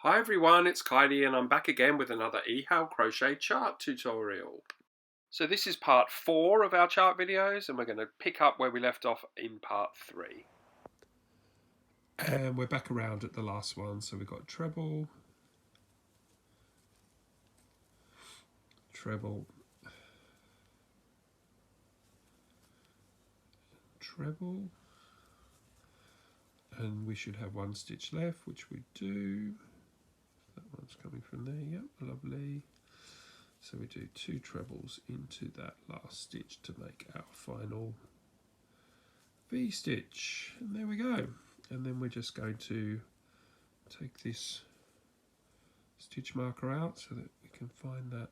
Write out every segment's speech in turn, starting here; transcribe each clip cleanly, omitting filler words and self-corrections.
Hi everyone, it's Kylie and I'm back again with another eHow crochet chart tutorial. So this is part 4 of our chart videos and we're going to pick up where we left off in part 3. And we're back around at the last one, so we've got treble, treble, treble, and we should have one stitch left, which we do. That one's coming from there, yep, lovely. So we do 2 trebles into that last stitch to make our final V-stitch, and there we go. And then we're just going to take this stitch marker out so that we can find that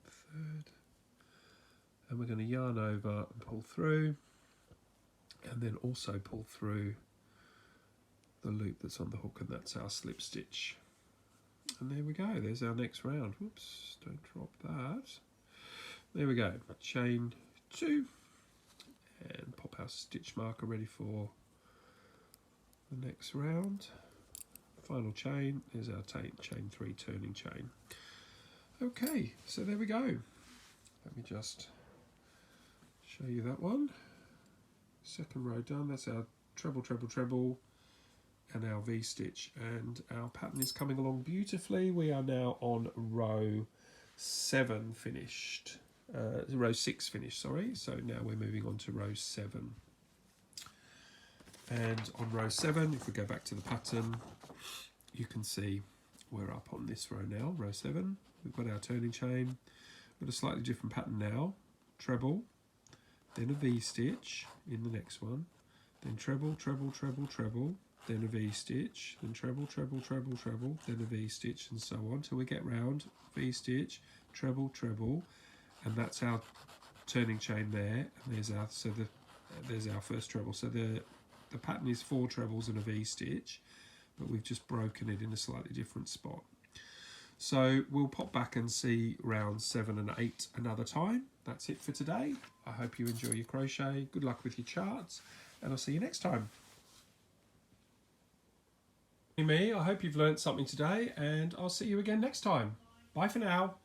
third, and we're going to yarn over and pull through, and then also pull through the loop that's on the hook, and that's our slip stitch. And there we go, there's our next round. Whoops, don't drop that. There we go, chain 2, and pop our stitch marker ready for the next round. Final chain, there's our chain 3 turning chain. Okay, so there we go. Let me just show you that one. Second row done, that's our treble, treble, treble, and our V-stitch, and our pattern is coming along beautifully. We are now on row 7 finished, row 6 finished, sorry. So now we're moving on to row 7. And on row 7, if we go back to the pattern, you can see we're up on this row now, row 7. We've got our turning chain, got a slightly different pattern now, treble, then a V-stitch in the next one, then treble, treble, treble, treble, then a V-stitch, then treble, treble, treble, treble, then a V-stitch, and so on till we get round, V-stitch, treble, treble, and that's our turning chain there. And there's our there's our first treble. So the pattern is 4 trebles and a V-stitch, but we've just broken it in a slightly different spot. So we'll pop back and see round 7 and 8 another time. That's it for today. I hope you enjoy your crochet. Good luck with your charts, and I'll see you next time. I hope you've learned something today, and I'll see you again next time. Bye for now.